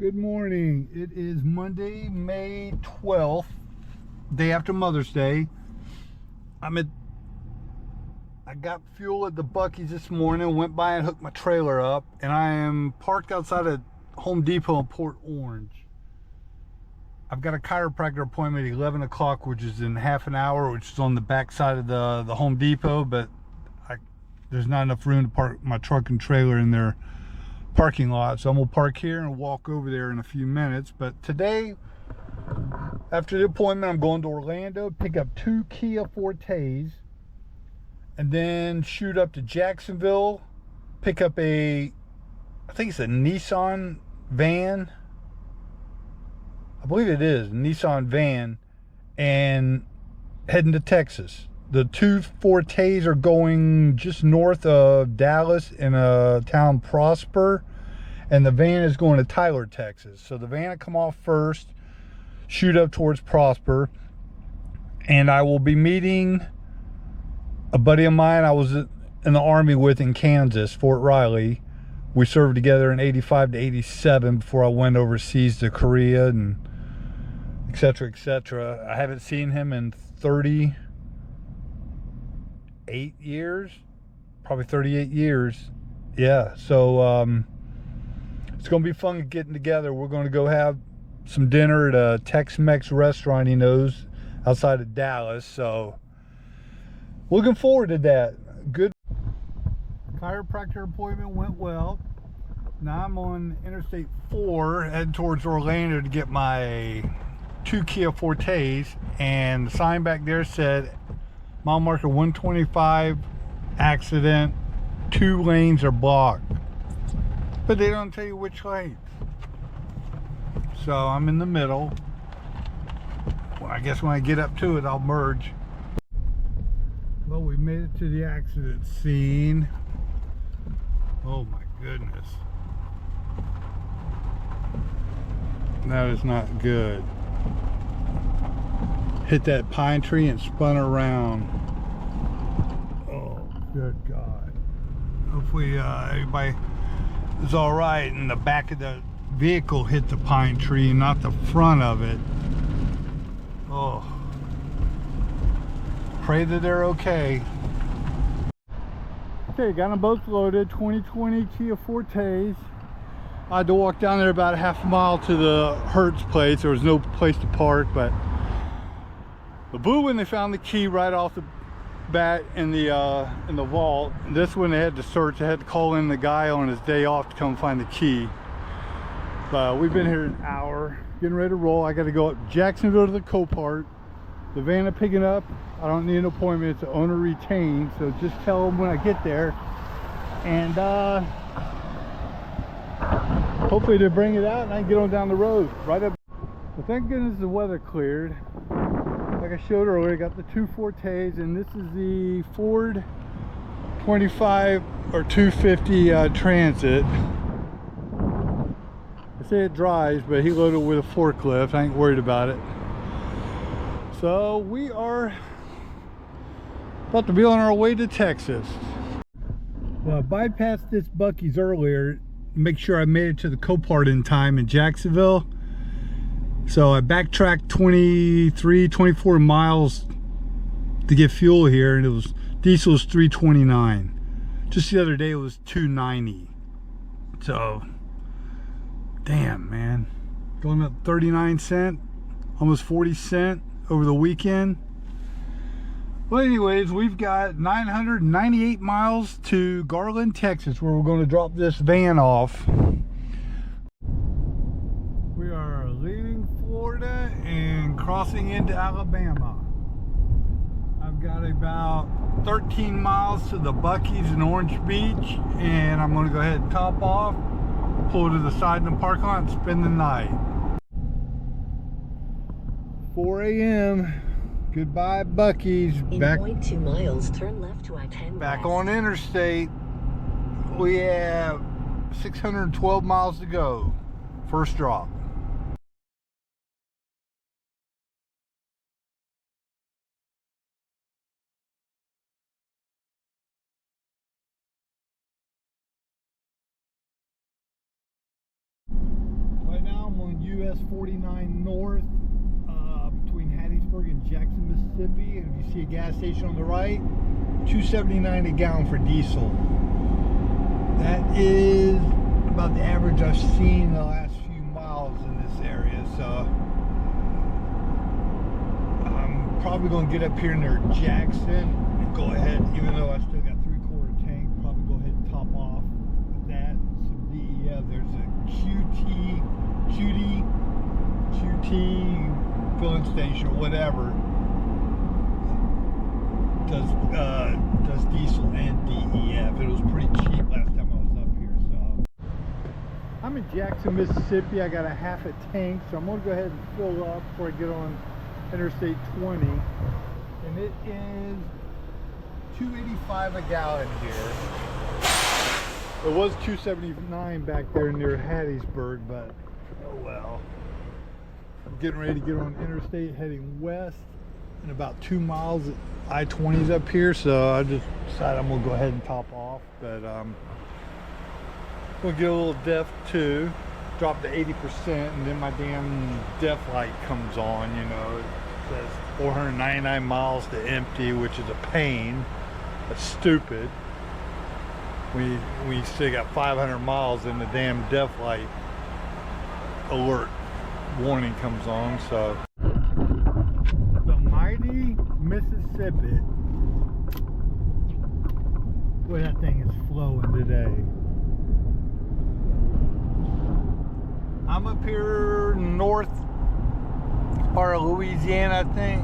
Good morning. It is Monday, May 12th, day after Mother's Day. I got fuel at the Bucees this morning, went by and hooked my trailer up, and I am parked outside of Home Depot in Port Orange. I've got a chiropractor appointment at 11 o'clock, which is in half an hour, which is on the back side of the Home Depot, but there's not enough room to park my truck and trailer in their parking lot, so I'm gonna park here and walk over there in a few minutes. But today, after the appointment, I'm going to Orlando, pick up 2 Kia Fortes, and then shoot up to Jacksonville, pick up I think it's a Nissan van. I believe it is a Nissan van, and heading to Texas. The 2 Fortes are going just north of Dallas in a town Prosper, and the van is going to Tyler, Texas. So the van will come off first, shoot up towards Prosper, and I will be meeting a buddy of mine I was in the Army with in Kansas, Fort Riley. We served together in 85 to 87 before I went overseas to Korea and etc. etc. I haven't seen him in 38 years, probably 38 years. Yeah, so it's gonna be fun getting together. We're gonna go have some dinner at a Tex-Mex restaurant he knows outside of Dallas, so looking forward to that. Good chiropractor appointment went well. Now I'm on Interstate 4 heading towards Orlando to get my 2 Kia Fortes, and the sign back there said mile marker 125, accident, 2 lanes are blocked, but they don't tell you which lane. So I'm in the middle. Well, I guess when I get up to it, I'll merge. Well, we made it to the accident scene. Oh my goodness. That is not good. Hit that pine tree and spun around. Oh, good God. Hopefully everybody is all right, and the back of the vehicle hit the pine tree, not the front of it. Oh. Pray that they're okay. Okay, got them both loaded. 2020 Kia Fortes. I had to walk down there about a half a mile to the Hertz place. There was no place to park, but the blue one, they found the key right off the bat in the vault. This one they had to search. They had to call in the guy on his day off to come find the key. But we've been here an hour, getting ready to roll. I got to go up Jacksonville to the Coparts. The van I'm picking up, I don't need an appointment. It's owner retained, so just tell them when I get there, and hopefully they bring it out and I can get on down the road right up. But thank goodness the weather cleared. Like I showed earlier, I got the 2 Fortes, and this is the Ford 25 or 250 Transit. I say it drives, but he loaded it with a forklift. I ain't worried about it. So we are about to be on our way to Texas. Well, I bypassed this Bucees earlier, make sure I made it to the Coparts in time in Jacksonville. So I backtracked 24 miles to get fuel here, and it was diesel was $3.29. Just the other day it was $2.90. So damn, man, going up 39 cents, almost 40 cents over the weekend. Well, anyways, we've got 998 miles to Garland, Texas, where we're going to drop this van off. We are leaving Florida and crossing into Alabama. I've got about 13 miles to the Bucees in Orange Beach, and I'm going to go ahead and top off, pull to the side in the parking lot, and spend the night. 4 a.m. Goodbye, Bucees. Back 0.2 miles, turn left to I-10 back west. on interstate. We have 612 miles to go. First drop. Right now US 49 North between Hattiesburg and Jackson, Mississippi. And if you see a gas station on the right, $2.79 a gallon for diesel. That is about the average I've seen in the last few miles in this area. So I'm probably going to get up here near Jackson and go ahead, even though I still got 3/4 tank, probably go ahead and top off with that. Some DEF. There's a QT filling station or whatever. Does diesel and DEF. It was pretty cheap last time I was up here. So I'm in Jackson, Mississippi. I got a half a tank, so I'm gonna go ahead and fill up before I get on Interstate 20. And it is $2.85 a gallon here. It was $2.79 back there near Hattiesburg, but oh well. I'm getting ready to get on Interstate heading west. In about 2 miles, I-20's up here, so I just decided I'm gonna go ahead and top off. But we'll get a little DEF too, drop to 80%, and then my damn DEF light comes on. You know, it says 499 miles to empty, which is a pain. That's stupid. We still got 500 miles, and the damn DEF light alert warning comes on. So. Mississippi. Boy, that thing is flowing today. I'm up here north part of Louisiana, I think.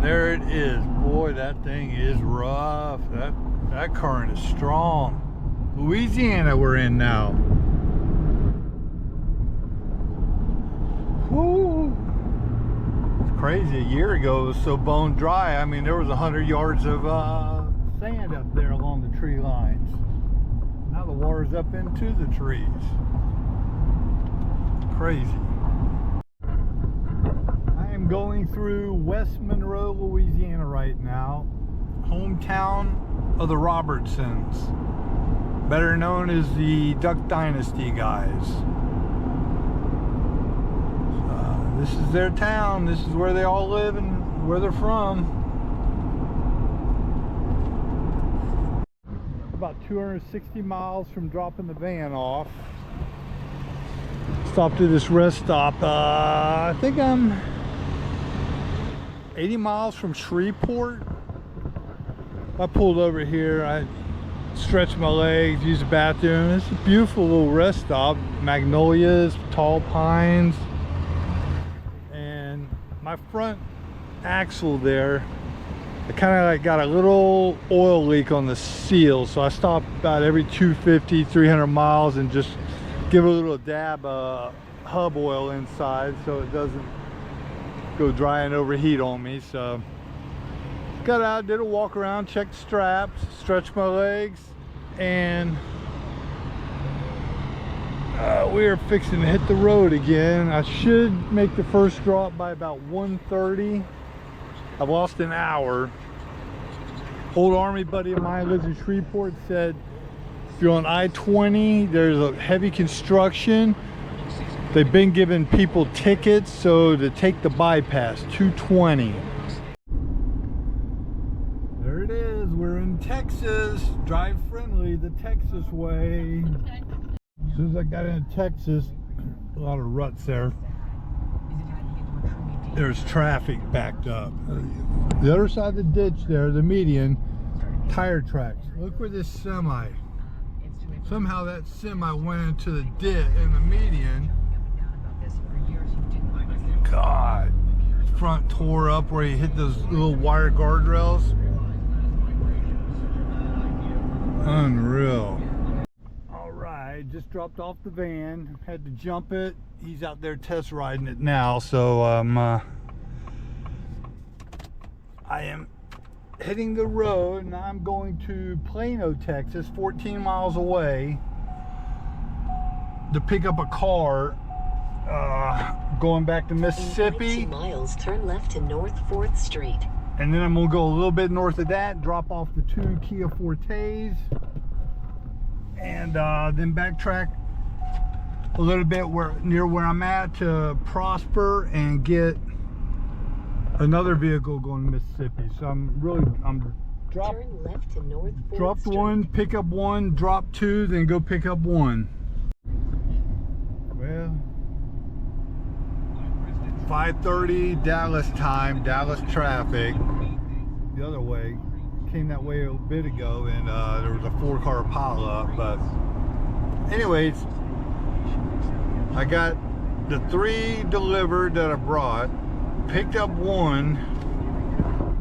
There it is. Boy, that thing is rough. That current is strong. Louisiana we're in now. Whoo! Crazy. A year ago it was so bone dry. I mean, there was 100 yards of sand up there along the tree lines. Now the water's up into the trees. Crazy. I am going through West Monroe, Louisiana right now, hometown of the Robertsons, better known as the Duck Dynasty guys. This is their town. This is where they all live and where they're from. About 260 miles from dropping the van off. Stopped at this rest stop. I think I'm 80 miles from Shreveport. I pulled over here. I stretched my legs, used the bathroom. It's a beautiful little rest stop. Magnolias, tall pines. My front axle there, I kind of like got a little oil leak on the seal, so I stop about every 250, 300 miles and just give a little dab of hub oil inside so it doesn't go dry and overheat on me. So got out, did a walk around, checked straps, stretched my legs, and we are fixing to hit the road again. I should make the first drop by about 1:30. I've lost an hour. Old Army buddy of mine lives in Shreveport, said if you're on I-20, there's a heavy construction. They've been giving people tickets, so to take the bypass, 220. There it is, we're in Texas. Drive friendly, the Texas way. As soon as I got into Texas, a lot of ruts there. There's traffic backed up. The other side of the ditch there, the median, tire tracks. Look where this semi. Somehow that semi went into the ditch in the median. God, front tore up where he hit those little wire guardrails. Unreal. Just dropped off the van, had to jump it. He's out there test riding it now, so I am hitting the road. Now I'm going to Plano, Texas, 14 miles away, to pick up a car going back to Mississippi. In 2 miles, turn left to North 4th Street. And then I'm gonna go a little bit north of that, drop off the 2 Kia Fortes, and then backtrack a little bit near where I'm at to Prosper and get another vehicle going to Mississippi. So I'm Turn left to North 4th dropped Street. one, pick up one, drop two, then go pick up one. Well, 5:30 Dallas time, Dallas traffic. The other way, came that way a bit ago, and there was a 4-car pileup. But anyways, I got the 3 delivered that I brought, picked up one,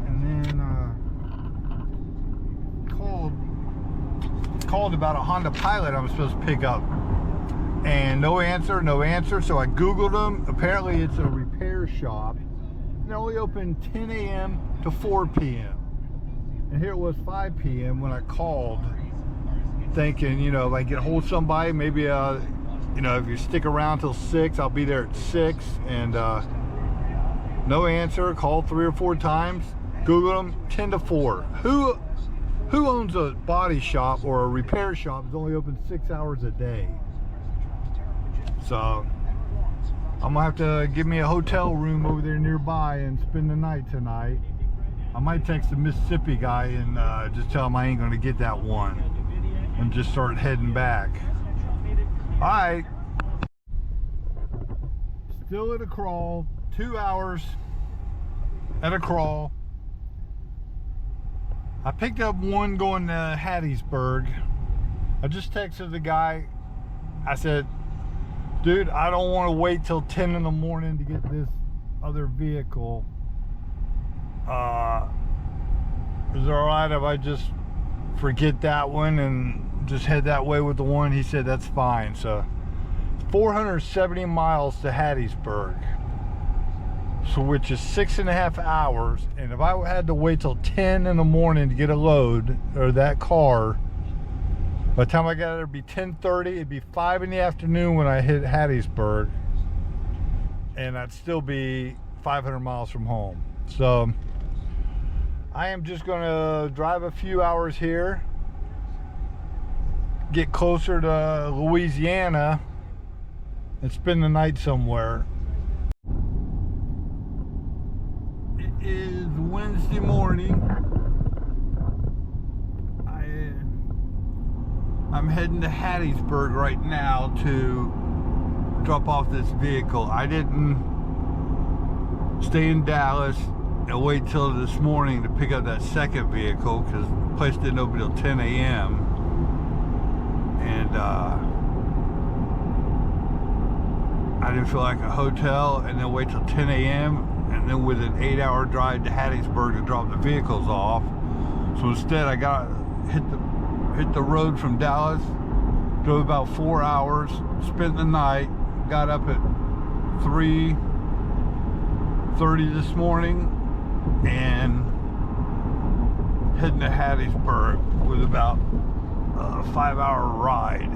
and then called about a Honda Pilot I'm supposed to pick up, and no answer. So I googled them. Apparently it's a repair shop, and they're only open 10 a.m. to 4 p.m. and here it was 5 p.m. when I called, thinking, you know, if I get a hold of somebody, maybe you know, if you stick around till 6, I'll be there at 6. And no answer. Called 3 or 4 times, googled them, 10 to 4. Who owns a body shop or a repair shop is only open 6 hours a day? So I'm gonna have to give me a hotel room over there nearby and spend the night tonight. I might text the Mississippi guy and just tell him I ain't gonna get that one and just start heading back. All right, still at a crawl, 2 hours at a crawl. I picked up one going to Hattiesburg. I just texted the guy. I said, dude, I don't want to wait till 10 in the morning to get this other vehicle. Is it all right if I just forget that one and just head that way with the one? He said that's fine. So 470 miles to Hattiesburg, so which is 6.5 hours. And if I had to wait till 10 in the morning to get a load, or that car, by the time I got there, it'd be 10:30. It'd be 5 in the afternoon when I hit Hattiesburg, and I'd still be 500 miles from home. So I am just gonna drive a few hours here, get closer to Louisiana, and spend the night somewhere. It is Wednesday morning. I'm heading to Hattiesburg right now to drop off this vehicle. I didn't stay in Dallas and wait till this morning to pick up that second vehicle because the place didn't open till 10 a.m. And I didn't feel like a hotel, and then wait till 10 a.m. and then with an 8-hour drive to Hattiesburg to drop the vehicles off. So instead I got hit the road from Dallas, drove about 4 hours, spent the night, got up at 3:30 this morning, and heading to Hattiesburg with about a 5-hour ride,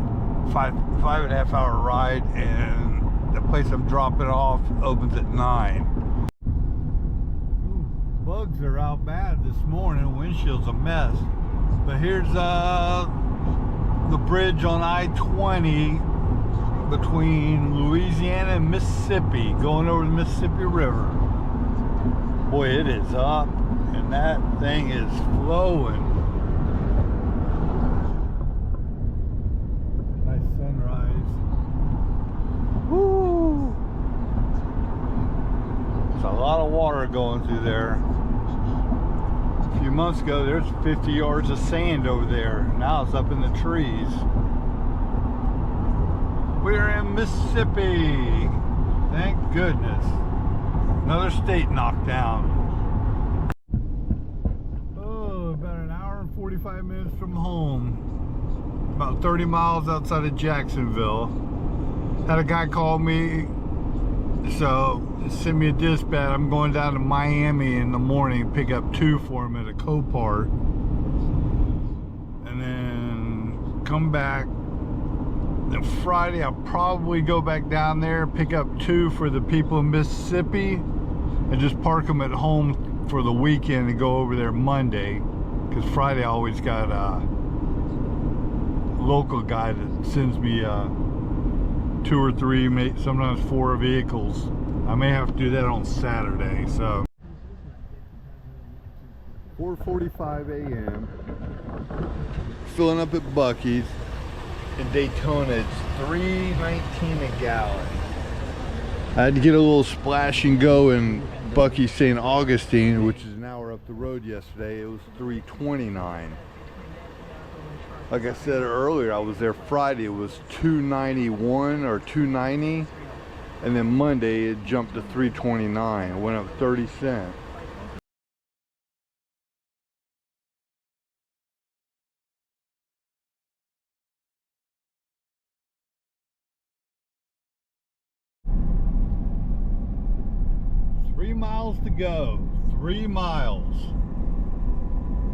five and a half hour ride, and the place I'm dropping off opens at 9. Ooh, bugs are out bad this morning. Windshield's a mess. But here's the bridge on I-20 between Louisiana and Mississippi, going over the Mississippi River. Boy, it is up, and that thing is flowing. Nice sunrise. Woo! There's a lot of water going through there. A few months ago, there's 50 yards of sand over there. Now it's up in the trees. We're in Mississippi. Thank goodness. Another state knocked down. Oh, about an hour and 45 minutes from home. About 30 miles outside of Jacksonville. Had a guy call me, so send me a dispatch. I'm going down to Miami in the morning, pick up 2 for him at a Copart, and then come back. Then Friday I'll probably go back down there, pick up 2 for the people in Mississippi, and just park them at home for the weekend and go over there Monday, because Friday I always got a, local guy that sends me 2 or 3, sometimes 4 vehicles. I may have to do that on Saturday. So 4:45 a.m. Filling up at Buc-ee's. In Daytona, it's $3.19 a gallon. I had to get a little splash and go in Buc-ee's St. Augustine, which is an hour up the road yesterday. It was $3.29. Like I said earlier, I was there Friday. It was $2.91 or $2.90, and then Monday it jumped to $3.29. It went up 30 cents. Miles to go. 3 miles.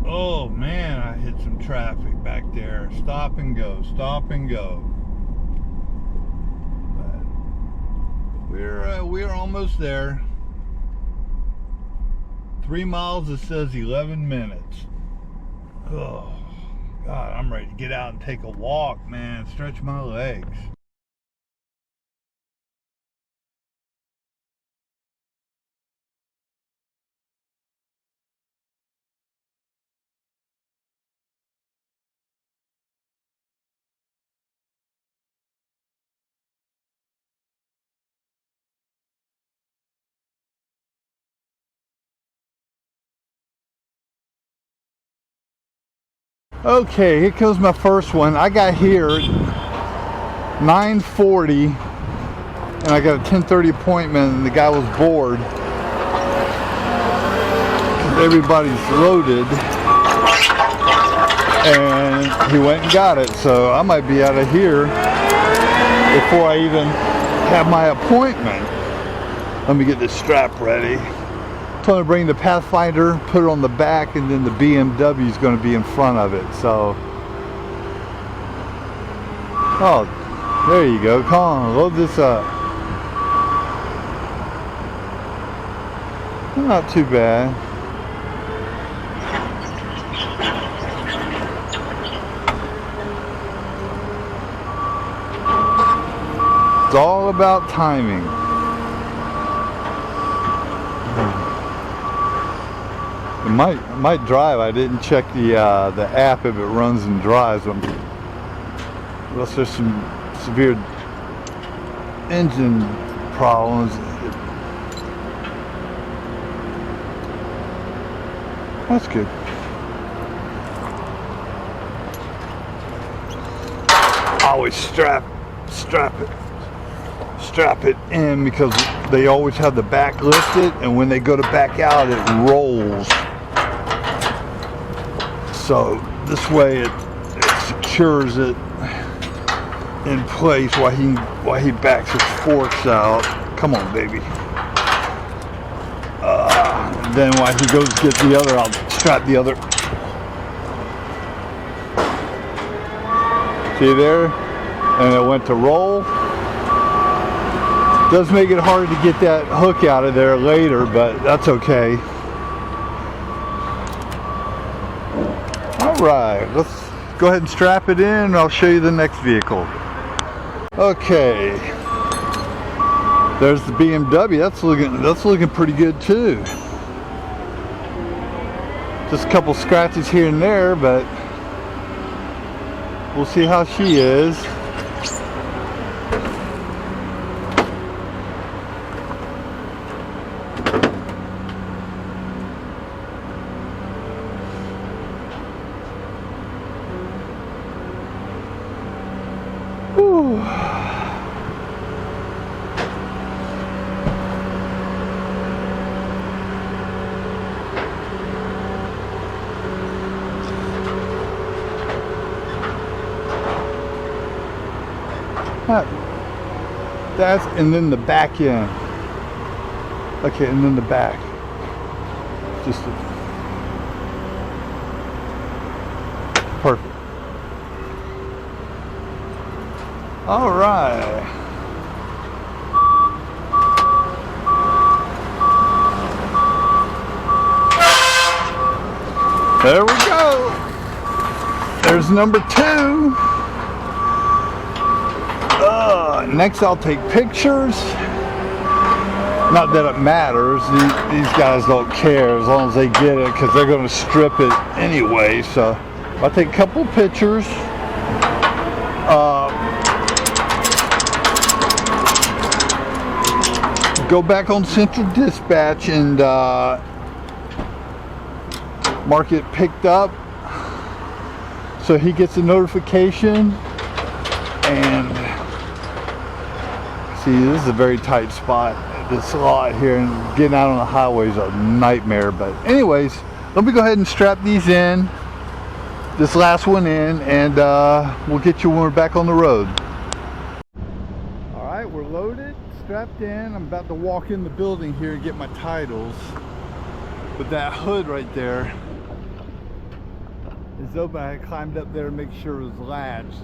Oh man, I hit some traffic back there. Stop and go, stop and go. But we're almost there. 3 miles, it says 11 minutes. Oh God, I'm ready to get out and take a walk, man. Stretch my legs. Okay, here comes my first one. I got here at 9:40 and I got a 10:30 appointment, and the guy was bored. Everybody's loaded, and he went and got it, so I might be out of here before I even have my appointment. Let me get this strap ready. Told him to bring the Pathfinder, put it on the back, and then the BMW is going to be in front of it. So, oh, there you go. Come on, load this up. Not too bad. It's all about timing. It might drive. I didn't check the app if it runs and drives. Unless there's some severe engine problems. That's good. Always strap it in, because they always have the back lifted, and when they go to back out, it rolls. So this way it secures it in place while he backs his forks out. Come on, baby. Then while he goes to get the other, I'll strap the other. See there? And it went to roll. Does make it hard to get that hook out of there later, but that's okay. Alright, let's go ahead and strap it in, and I'll show you the next vehicle. Okay. There's the BMW. That's looking pretty good too. Just a couple scratches here and there, but we'll see how she is. That's, and then the back end. Okay, and then the back. Just perfect. All right. There we go. There's number 2. Next I'll take pictures. Not that it matters. These guys don't care as long as they get it, because they're going to strip it anyway. So I'll take a couple pictures. Go back on Central Dispatch and mark it picked up, so he gets a notification. And see, this is a very tight spot. This lot here, and getting out on the highway is a nightmare. But anyways, let me go ahead and strap these in, this last one in, and we'll get you when we're back on the road. All right, we're loaded, strapped in. I'm about to walk in the building here and get my titles, but that hood right there is open. I climbed up there to make sure it was latched,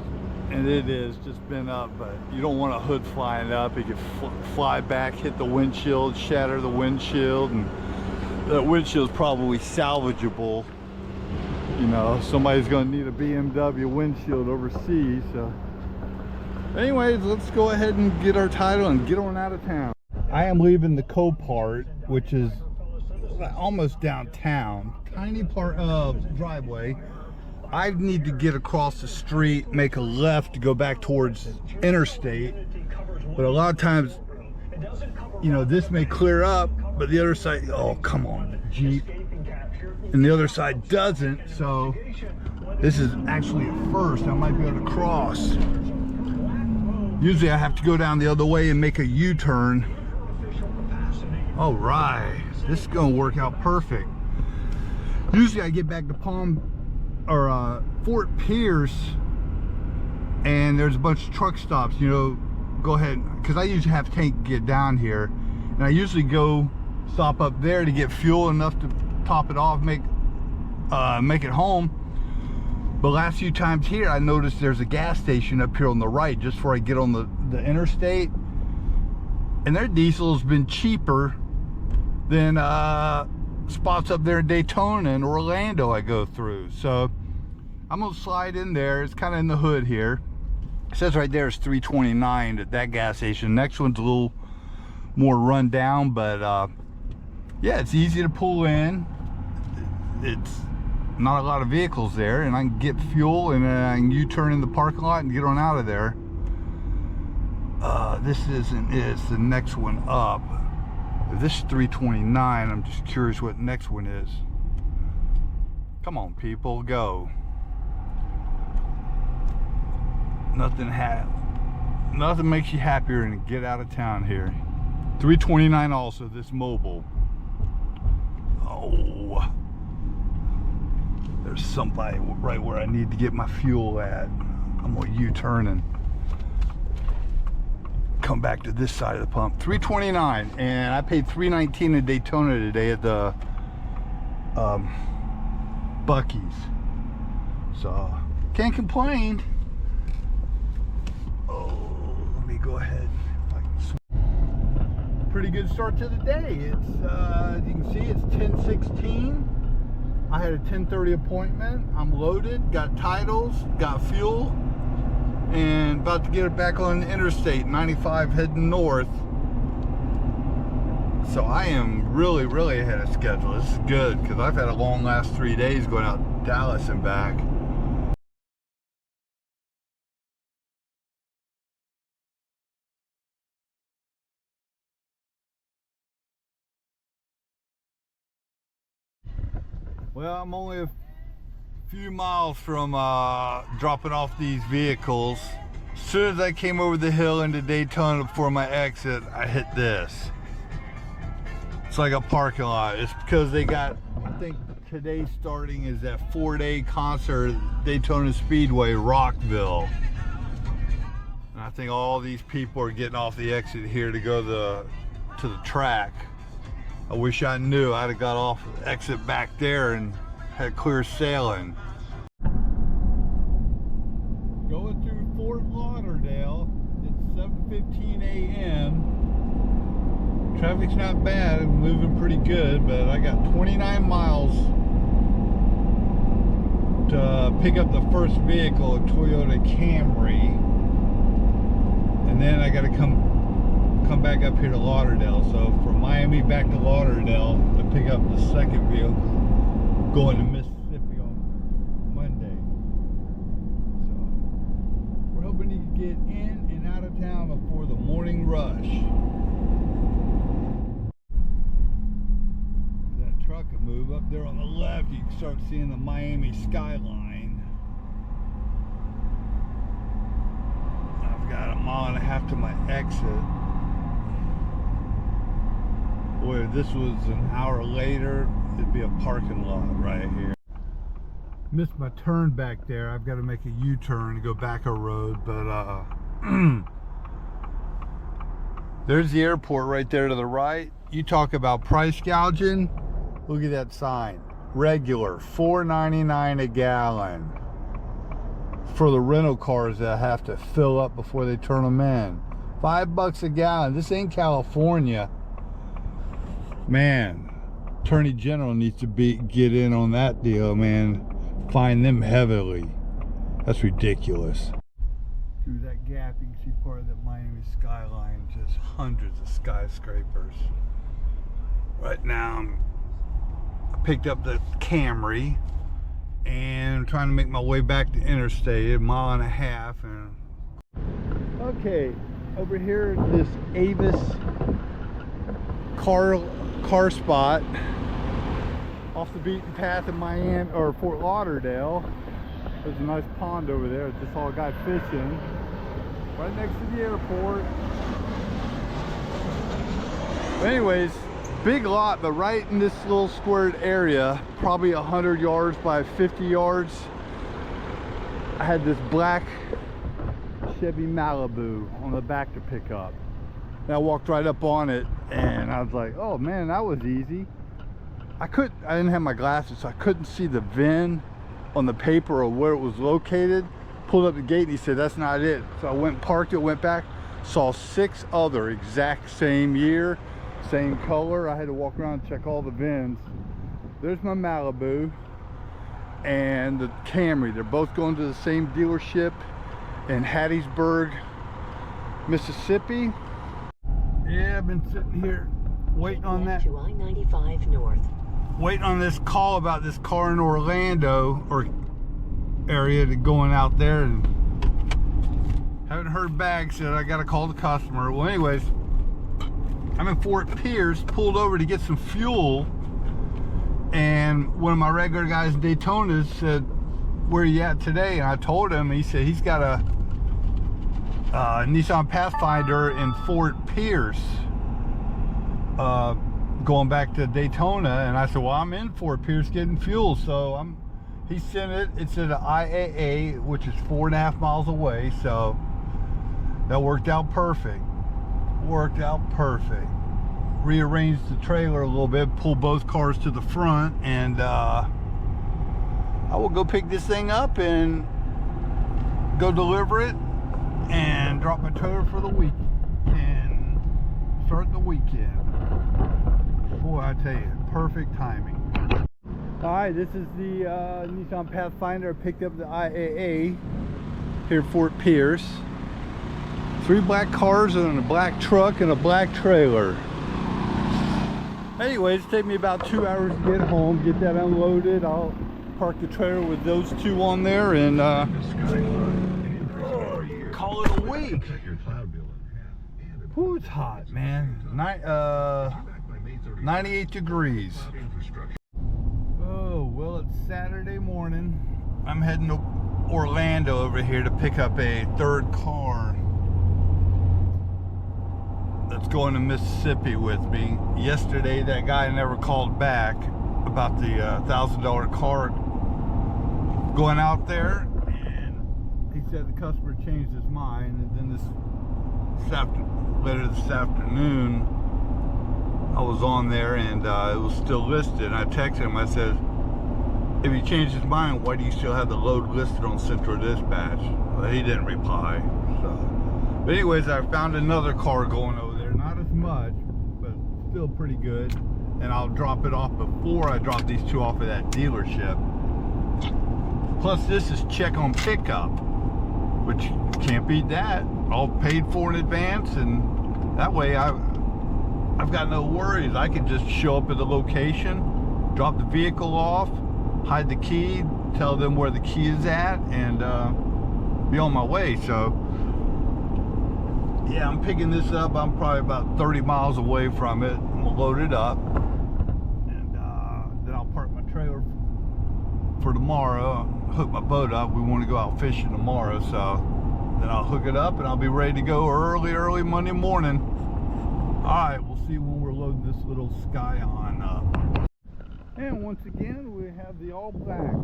and it is just been up. But you don't want a hood flying up. It could fly back, hit the windshield, shatter the windshield, and that windshield's probably salvageable. You know, somebody's going to need a BMW windshield overseas. So anyways, let's go ahead and get our title and get on out of town. I am leaving the Copart, which is almost downtown, tiny part of driveway. I need to get across the street, make a left to go back towards interstate, but a lot of times, you know, this may clear up, but the other side, oh come on, Jeep, and the other side doesn't. So this is actually at first. I might be able to cross. Usually I have to go down the other way and make a U-turn. All right, this is gonna work out perfect. Usually I get back to Fort Pierce, and there's a bunch of truck stops. You know, go ahead, because I usually have to get down here, and I usually go stop up there to get fuel enough to top it off, make it home. But last few times here, I noticed there's a gas station up here on the right just before I get on the interstate, and their diesel's been cheaper than spots up there in Daytona and Orlando I go through. So I'm gonna slide in there. It's kind of in the hood here. It says right there it's $3.29 at that gas station. Next one's a little more run down, but yeah, it's easy to pull in. It's not a lot of vehicles there, and I can get fuel, and then I can U-turn in the parking lot and get on out of there. This isn't it. It's the next one up. This is $3.29. I'm just curious what the next one is. Come on, people, go. Nothing makes you happier than to get out of town here. $3.29 also, this mobile. Oh, there's somebody right where I need to get my fuel at. I'm gonna U-turn and come back to this side of the pump. $3.29, and I paid $3.19 in Daytona today at the Bucees, so can't complain. Oh, let me go ahead. Pretty good start to the day. It's as you can see, it's 10:16. I had a 10:30 appointment. I'm loaded, got titles, got fuel, and about to get it back on Interstate 95 heading north. So I am really ahead of schedule. This is good, because I've had a long last 3 days going out to Dallas and back. Well, I'm only a few miles from dropping off these vehicles. As soon as I came over the hill into Daytona before my exit, I hit this. It's like a parking lot. It's because they got, I think today starting is that 4-day concert at Daytona Speedway, Rockville. And I think all these people are getting off the exit here to go to the track. I wish I knew. I'd have got off the exit back there and had clear sailing. Going through Fort Lauderdale. It's 7:15 a.m. Traffic's not bad. I'm moving pretty good, but I got 29 miles to pick up the first vehicle, a Toyota Camry. and then I got to come back up here to Lauderdale. So from Miami back to Lauderdale to pick up the second vehicle going to Mississippi on Monday. So we're hoping to get in and out of town before the morning rush. That truck will move up there on the left. You can start seeing the Miami skyline. I've got a mile and a half to my exit. Boy, if this was an hour later, it'd be a parking lot right here. Missed my turn back there. I've got to make a U-turn to go back a road, but there's the airport right there to the right. You talk about price gouging. Look at that sign. Regular, $4.99 a gallon. For the rental cars that have to fill up before they turn them in. $5 a gallon. This ain't California. Man, Attorney General needs to get in on that deal, man. Fine them heavily. That's ridiculous. Through that gap, you can see part of the Miami skyline. Just hundreds of skyscrapers. Right now, I picked up the Camry and I'm trying to make my way back to interstate, a mile and a half. And okay, over here this Avis car spot off the beaten path in Miami or Fort Lauderdale. There's a nice pond over there. Just saw a guy fishing right next to the airport. But anyways, big lot, but right in this little squared area, probably 100 yards by 50 yards, I had this black Chevy Malibu on the back to pick up. And I walked right up on it and I was like, oh man, that was easy. I didn't have my glasses, so I couldn't see the VIN on the paper or where it was located. Pulled up the gate and he said, that's not it. So I went and parked it, went back, saw 6 other exact same year, same color. I had to walk around and check all the VINs. There's my Malibu and the Camry. They're both going to the same dealership in Hattiesburg, Mississippi. Yeah, I've been sitting here waiting on that. To I-95 North. Waiting on this call about this car in Orlando or area to going out there, and haven't heard back. Said I got to call the customer. Well, anyways, I'm in Fort Pierce, pulled over to get some fuel, and one of my regular guys in Daytona said, where are you at today? And I told him, and he said he's got a Nissan Pathfinder in Fort Pierce going back to Daytona. And I said, well, I'm in Fort Pierce getting fuel. So he sent it. It's at an IAA, which is 4.5 miles away. So that worked out perfect. Rearranged the trailer a little bit, pulled both cars to the front, and I will go pick this thing up and go deliver it and drop my trailer for the week and start the weekend. Boy, I tell you, perfect timing. Alright, this is the Nissan Pathfinder. I picked up the IAA here at Fort Pierce. 3 black cars and a black truck and a black trailer. Anyways, it took me about 2 hours to get home, get that unloaded. I'll park the trailer with those 2 on there and call it a week. Whew, it's hot, man. 98 degrees. Oh, well, it's Saturday morning. I'm heading to Orlando over here to pick up a 3rd car that's going to Mississippi with me. Yesterday, that guy never called back about the $1,000 car going out there, and he said the customer changed his mind. And then later this afternoon, I was on there and it was still listed. And I texted him. I said, if he changed his mind, why do you still have the load listed on Central Dispatch? Well, he didn't reply. So, but anyways, I found another car going over there. Not as much, but still pretty good. And I'll drop it off before I drop these 2 off at that dealership. Plus, this is check on pickup, which can't beat that. all paid for in advance, and that way I've got no worries. I can just show up at the location, drop the vehicle off, hide the key, tell them where the key is at, and be on my way. So yeah, I'm picking this up. I'm probably about 30 miles away from it. I'm gonna load it up, and then I'll park my trailer for tomorrow, hook my boat up. We want to go out fishing tomorrow, so then I'll hook it up and I'll be ready to go early Monday morning. All right, we'll see when we're loading this little Scion up. And once again, we have the all blacks.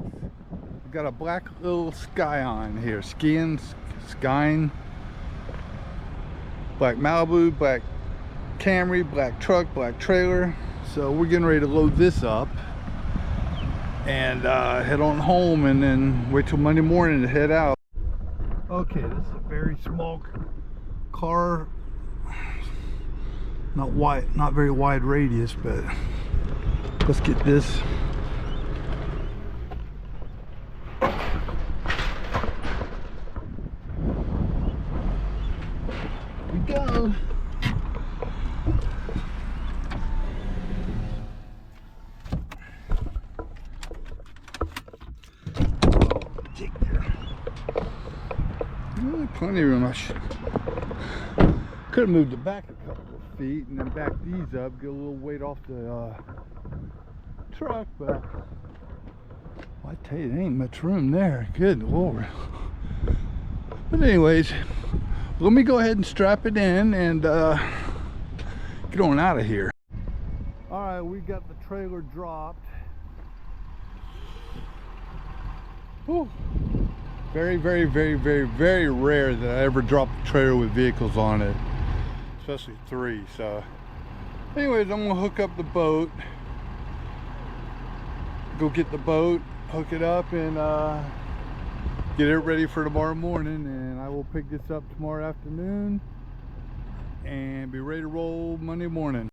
We've got a black little Scion here, Scion, black Malibu, black Camry, black truck, black trailer. So we're getting ready to load this up and head on home, and then wait till Monday morning to head out. Okay, this is a very small car, not very wide radius, but let's get this. Here we go. Plenty of room. I could have moved it back a couple of feet and then back these up, get a little weight off the truck, but well, I tell you, there ain't much room there. Good Lord. But anyways, let me go ahead and strap it in and get on out of here. All right, we got the trailer dropped. Whew. Very rare that I ever drop a trailer with vehicles on it, especially 3. So anyways, I'm gonna hook up the boat, go get the boat, hook it up, and get it ready for tomorrow morning. And I will pick this up tomorrow afternoon and be ready to roll Monday morning.